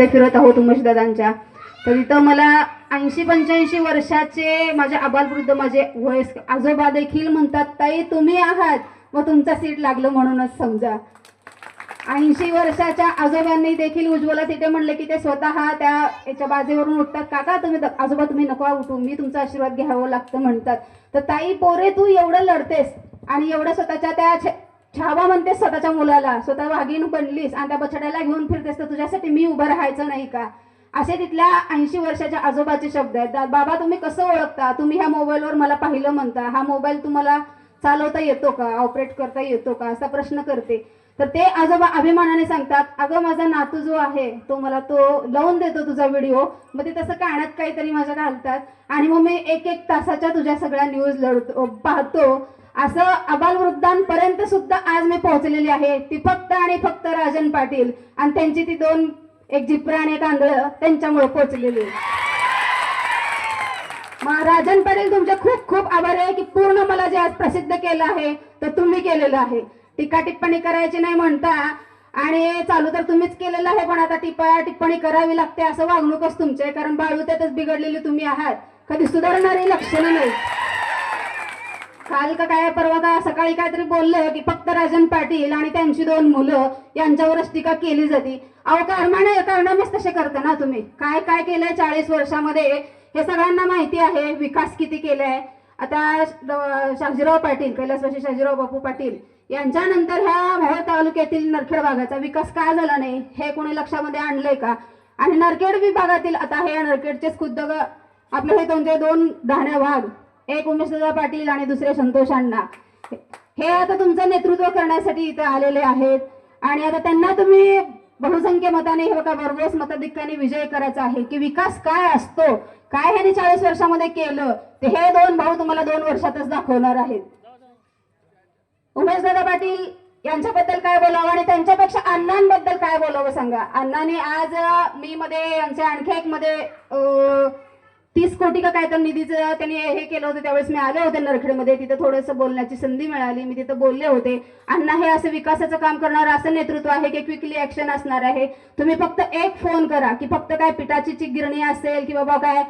फिरत आहोत उमेशदादांच्या. तर इथं मला 80-85 वर्षाचे माझे आबालवृद्ध माझे वयस्क आजोबा देखील म्हणतात, ताई तुम्ही आहात व तुमचा सीट लागलं म्हणूनच समजा. 80 वर्षाच्या आजोबांनी देखील उज्ज्वला तिथे म्हणले की ते स्वतः त्या याच्या बाजेवरून उठतात, काका तुम्ही आजोबा तुम्ही नको उठू, मी तुमचा आशीर्वाद घ्यावं लागतं म्हणतात. तर ताई पोरे तू एवढं लढतेस आणि एवढं स्वतःच्या त्या छावा म्हणतेस स्वतःच्या मुलाला, स्वतः वाघीण बनलीस आणि त्या बछड्याला घेऊन फिरतेस, तर तुझ्यासाठी मी उभं राहायचं नाही का? असे तिथल्या 80 वर्षाच्या आजोबाचे शब्द आहेत. बाबा तुम्ही कसं ओळखता, तुम्ही ह्या मोबाईलवर मला पाहिलं म्हणता, हा मोबाईल तुम्हाला चालवता येतो का, ऑपरेट करता येतो का, असा प्रश्न करते. तर ते आजोबा अभिमानाने सांगतात, अगं माझा नातू जो आहे तो मला तो लावून देतो तुझा व्हिडिओ, मग ते तसं कानात काहीतरी माझ्या घालतात आणि मग मी 1-1 तासाच्या तुझ्या सगळ्या न्यूज पाहतो. असं आबालवृद्धांपर्यंत सुद्धा आज मी पोहोचलेली आहे. ती फक्त आणि फक्त राजन पाटील आणि त्यांची ती दोन, एक जिप्रा आणि एक आंधळ, त्यांच्यामुळे पोहोचलेली. मग राजन पाटील तुमचे खूप खूप आभार आहे की पूर्ण मला जे आज प्रसिद्ध केलं आहे तर तुम्ही केलेलं आहे. टीका टिप्पणी करायची नाही म्हणता आणि चालू तर तुम्हीच केलेलं आहे, पण आता टिप्पणी करावी लागते असं वागणूकच तुमचे, कारण बाळू त्यातच बिघडलेले तुम्ही आहात, कधी सुधारणारी लक्षणं नाही. काल का काय परवा का सकाळी काहीतरी बोललं की फक्त राजन पाटील आणि त्यांची 2 मुलं यांच्यावरच टीका केली जाते. अहो कारणामेच तसे करता ना तुम्ही. काय काय केलंय 40 वर्षामध्ये हे सगळ्यांना माहिती आहे. विकास किती केलाय. आता शाजीराव पाटील, कैलासवासी शाजीराव बापू पाटील यांच्यानंतर ह्या मोहोळ तालुक्यातील नरखेड भागाचा विकास काय झाला नाही हे कोणी लक्षामध्ये आणलंय का? आणि नरखेड विभागातील आता हे नरखेडचेच खुद्द आपले हे तुमचे 2 ढाण्या वाघ, एक उमेशदादा पाटील आणि दुसरे संतोष अण्णा, हे आता तुमचं नेतृत्व करण्यासाठी इथे आलेले आहेत आणि आता त्यांना तुम्ही बहुसंख्य मताने हे बघा भरघोस मताधिक्याने विजय करायचा आहे की विकास काय असतो, काय ह्यांनी 40 वर्षामध्ये केलं ते हे 2 भाऊ तुम्हाला 2 वर्षातच दाखवणार आहेत. उमेशदादा पाटील यांच्याबद्दल काय बोलावं आणि त्यांच्यापेक्षा अण्णांबद्दल काय बोलावं सांगा. अण्णांनी आज मी मध्ये यांच्या आणखी एक मध्ये 30 कोटी का काय तर निधीचं त्यांनी हे केलं होतं. त्यावेळेस मी आले होते नरखेडमध्ये, तिथे थोडंसं बोलण्याची संधी मिळाली, मी तिथे बोलले होते. अण्णा हे असं विकासाचं काम करणार असं नेतृत्व आहे की क्विकली ऍक्शन असणार आहे. तुम्ही फक्त एक फोन करा की फक्त काय पिठाची गिरणी असेल की बाबा काय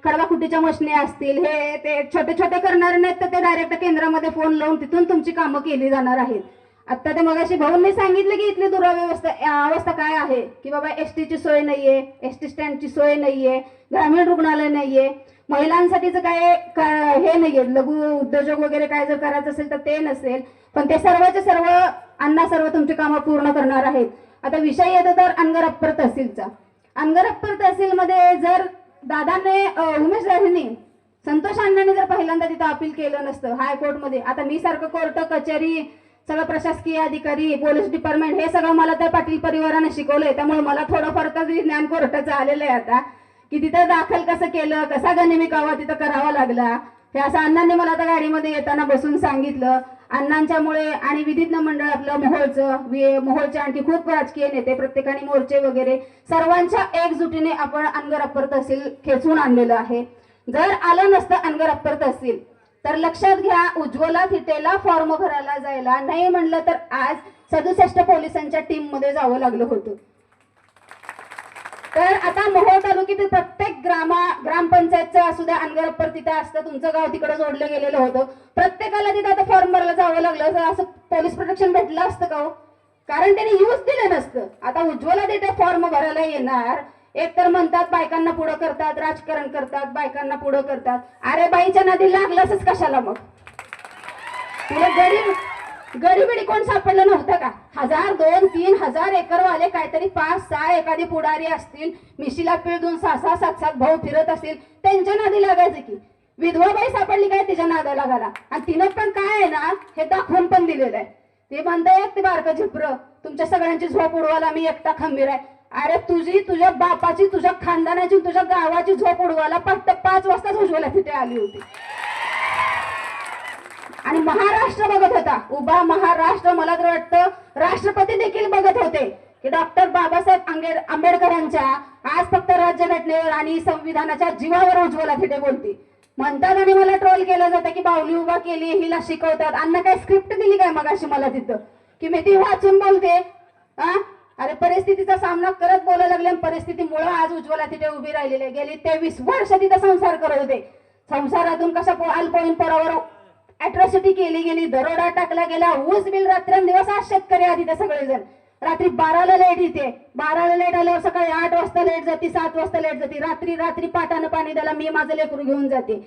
कडवाकुटीच्या मशनी असतील, हे ते छोटे छोटे करणार नाहीत तर ते डायरेक्ट केंद्रामध्ये फोन लावून तिथून तुमची कामं केली जाणार आहेत. आता ते मगाशी भाऊंनी सांगितलं की इथली अवस्था काय आहे की बाबा एसटीची सोय नाहीये, एसटी स्टँडची सोय नाहीये, ग्रामीण रुग्णालय नाहीये, महिलांसाठीचं काय हे नाहीये, लघु उद्योजक वगैरे काय जर करायचं असेल तर ते नसेल, पण ते सर्वचे सर्व अण्णा सर्व तुमची कामं पूर्ण करणार आहेत. आता विषय येतो तर अनगर अप्पर तहसीलचा. अनगर अप्पर तहसीलमध्ये जर दादाने उमेशदारांनी संतोष अण्णांनी जर पहिल्यांदा तिथं अपील केलं नसतं हायकोर्टमध्ये, आता मी सारखं कोर्ट कचेरी सगळं प्रशासकीय अधिकारी पोलीस डिपार्टमेंट हे सगळं मला त्या पाटील परिवाराने शिकवलंय, त्यामुळे मला थोडंफार तरी ज्ञान कोर्टाचं आलेलं आहे आता की तिथं दाखल कसं केलं, कसा गनिमी कावा तिथं करावा लागला, हे असं अण्णांनी मला त्या गाडीमध्ये येताना बसून सांगितलं. अण्णांच्यामुळे आणि विधिज्ञ मंडळ आपलं मोहोळचे आणखी खूप राजकीय नेते प्रत्येकाने मोर्चे वगैरे सर्वांच्या एकजुटीने आपण अनगर अप्पर तहसील खेचून आणलेलं आहे. जर आलं नसतं अनगर अप्पर तहसील तर लक्षात घ्या उज्ज्वला थिटेला फॉर्म भरायला जायला नाही म्हणलं तर आज 67 पोलिसांच्या टीम मध्ये जावं लागलं होतं. तर आता मोहोळ तालुक्यातील प्रत्येक ग्रामपंचायतचं असू द्या अनगर अप्पर तिथे असतं, तुमचं गाव तिकडे जोडलं गेलेलं होतं, प्रत्येकाला तिथे आता फॉर्म भरायला जावं लागलं. असं पोलीस प्रोटेक्शन भेटलं असतं का हो? कारण त्यांनी यूज दिलं नसतं. आता उज्ज्वला तिथे फॉर्म भरायला येणार, एक तर म्हणतात बायकांना पुढं करतात, राजकारण करतात, बायकांना पुढं करतात. अरे बाईच्या नदी लागलंच कशाला मग? तुला गडीबिडी कोण सापडलं नव्हतं का? 1000, 2, 3000 एकर वाले काहीतरी 5-6 एखादी पुढारी असतील, मिशीला पिळून 6-6, 7-7 भाऊ फिरत असतील, त्यांच्या नादी लागायचं की. विधवा बाई सापडली काय तिच्या नादाला लागायला, आणि तिनं पण काय आहे ना हे दाखवून पण दिलेलं आहे. ते म्हणताय ते बारकं झिपर तुमच्या सगळ्यांची झोप उडवायला मी एकटा खंबीर आहे. अरे तुझ्या बापाची, तुझ्या खानदानाची, तुझ्या गावाची झोप उडवायला फक्त 5 वाजताच उज्ज्वला तिथे आली होती आणि महाराष्ट्र बघत होता. उभा महाराष्ट्र, मला तर वाटतं राष्ट्रपती देखील बघत होते की डॉक्टर बाबासाहेब आंबेडकरांच्या आज फक्त राज्यघटनेवर आणि संविधानाच्या जीवावर उज्ज्वला थिटे बोलते म्हणतात. आणि मला ट्रोल केलं जातं की बावली उभा केली, हिला शिकवतात. अण्णा काय स्क्रिप्ट दिली काय मगाशी मला तिथं की मी ती वाचून बोलते? अरे परिस्थितीचा सामना करत बोलायला लागले आणि परिस्थितीमुळे आज उज्ज्वला तिथे उभी राहिलेली आहे. गेली 23 वर्ष तिथे संसार करत होते. संसारातून कशा अल्पवयीन पोरावर अॅट्रॉसिटी केली गेली, दरोडा टाकला गेला, ऊस बिल रात्रंदिवस. आज शेतकरी आधी ते सगळेजण रात्री 12ला लाईट येते, 12ला लाईट आल्यावर सकाळी 8 वाजता लाईट जाते, 7 वाजता लाईट जाते, रात्री पाटानं पाणी द्यायला मी माझं लेकरू घेऊन जाते.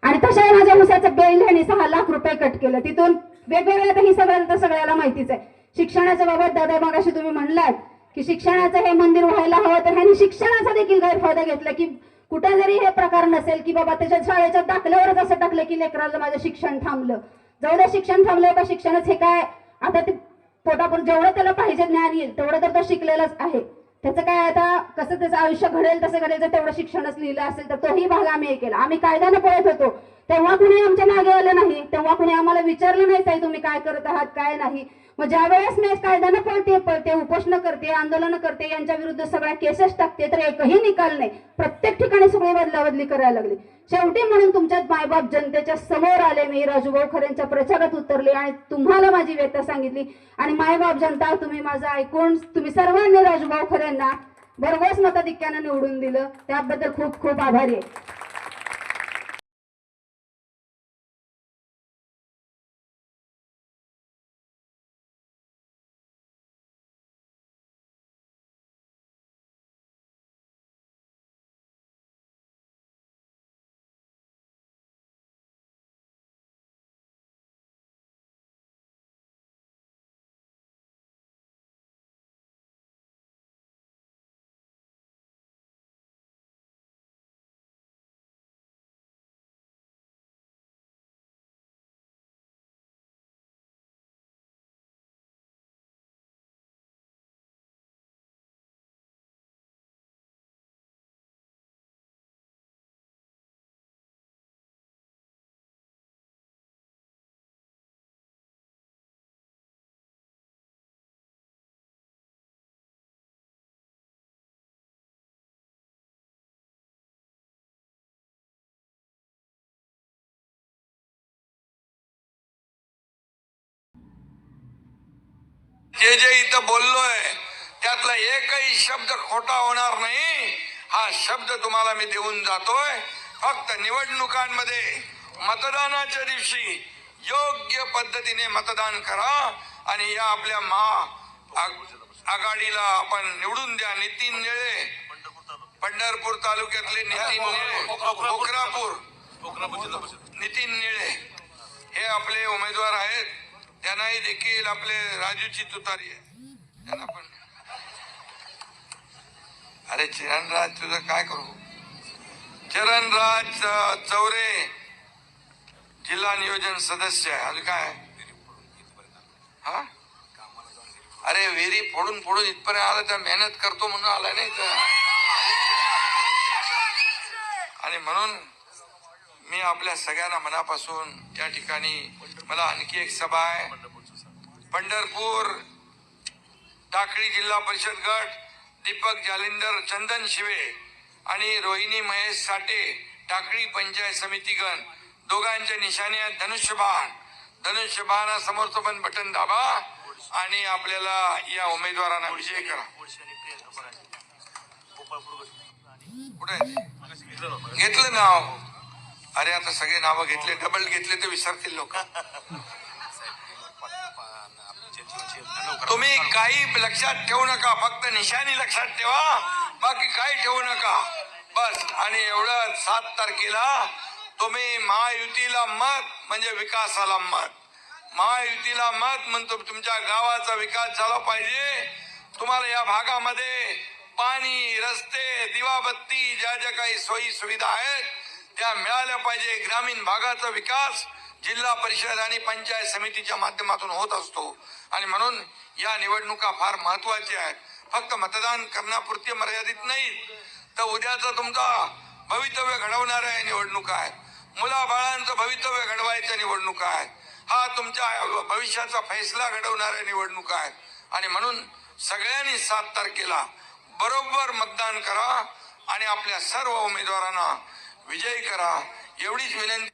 आणि तशा माझ्या ऊसाचं बिल ह्याने 6 लाख रुपये कट केलं. तिथून वेगवेगळ्या ही सगळ्याला माहितीच आहे. शिक्षणाच्या बाबत दादा मगाशी तुम्ही म्हणलात की शिक्षणाचं हे मंदिर व्हायला हवं, तर ह्यांनी शिक्षणाचा देखील गैरफायदा घेतला की कुठे जरी हे प्रकार नसेल की बाबा त्याच्या शाळेच्या दाखल्यावरच असं टाकलं की लेकराला माझं शिक्षण थांबलं. जाऊ द्या शिक्षण थांबलं का शिक्षणच हे काय आता ते पोटापूर जेवढं त्याला पाहिजे ज्ञान येईल तेवढं तर तो शिकलेलाच आहे. त्याचं काय आता कसं त्याचं आयुष्य घडेल तसं घडेल, जर तेवढं शिक्षणच लिहिलं असेल तर तोही भाग आम्ही हे केला. आम्ही कायद्यानं पळत होतो तेव्हा कुणी आमच्या मागे आलं नाही, तेव्हा कुणी आम्हाला विचारलं नाही ताई तुम्ही काय करत आहात काय नाही. मग ज्या वेळेस मी कायद्यानं पळते उपोषण करते, आंदोलन करते, यांच्या विरुद्ध सगळ्या केसेस टाकते, तर एकही निकाल नाही. प्रत्येक ठिकाणी सगळी बदलाबदली करायला लागली. शेवटी म्हणून तुमच्या मायबाप जनतेच्या समोर आले, मी राजूभाऊ खरेंच्या प्रचारात उतरले आणि तुम्हाला माझी व्यथा सांगितली. आणि मायबाप जनता तुम्ही माझं ऐकून तुम्ही सर्वांनी राजूभाऊ खरेंना भरघोस मताधिक्यानं निवडून दिलं, त्याबद्दल खूप खूप आभारी आहे. जे इथं बोललोय त्यातला एकही शब्द खोटा होणार नाही, हा शब्द तुम्हाला मी देऊन जातोय. फक्त निवडणुकांमध्ये मतदानाच्या दिवशी योग्य पद्धतीने मतदान करा आणि या आपल्या आघाडीला आपण निवडून द्या. नितीन निळे, पंढरपूर तालुक्यातले नितीन निळे, कोकरापूर नितीन निळे हे आपले उमेदवार आहेत. त्यांनाही देखील आपले राजूची तुतारी आहे, त्यांना पण. अरे चरणराज तुझं काय करू? चरणराज चौरे जिल्हा नियोजन सदस्य आहे. अजून काय? हा अरे विहिरी फोडून इथपर्यंत आला तर मेहनत करतो म्हणून आला नाही तर. आणि म्हणून मी आपल्या सगळ्यांना मनापासून या ठिकाणी मला आणखी एक सभा आहे. पंढरपूर टाकळी जिल्हा परिषद गट दीपक जालिंदर, चंदन शिवे आणि रोहिणी महेश साठे टाकळी पंचायत समिती गण दोघांच्या निशाण्या धनुष्यबाणा समोरचं पण बटन दाबा आणि आपल्याला या उमेदवारांना विजय करा. कुठे घेतलं नाव? अरे आता सगळे नावं घेतले, डबल घेतले तर विसरतील लोक. तुम्ही काही लक्षात ठेवू नका, फक्त निशाणी लक्षात ठेवा, बाकी काही ठेवू नका बस. आणि एवढं 7 तारखेला तुम्ही महायुतीला मत म्हणजे विकासाला मत. महायुतीला मत म्हणतो तुमच्या गावाचा विकास झाला पाहिजे. तुम्हाला या भागामध्ये पाणी, रस्ते, दिवाबत्ती, ज्या ज्या काही सोयी सुविधा आहेत त्या मिळाल्या पाहिजे. ग्रामीण भागाचा विकास जिल्हा परिषद आणि पंचायत समितीच्या माध्यमातून होत असतो. आणि म्हणून या निवडणुका फार महत्वाच्या आहेत. फक्त मतदान करण्यापुरती मर्यादित नाहीत, तर उद्याचा तुमचा भवितव्य घडवणाऱ्या निवडणुका आहेत. मुलाबाळांचं भवितव्य घडवायच्या निवडणुका आहेत. हा तुमच्या भविष्याचा फैसला घडवणाऱ्या निवडणुका आहेत. आणि म्हणून सगळ्यांनी 7 तारखेला बरोबर मतदान करा आणि आपल्या सर्व उमेदवारांना विजयी करा, एवढीच विनंती.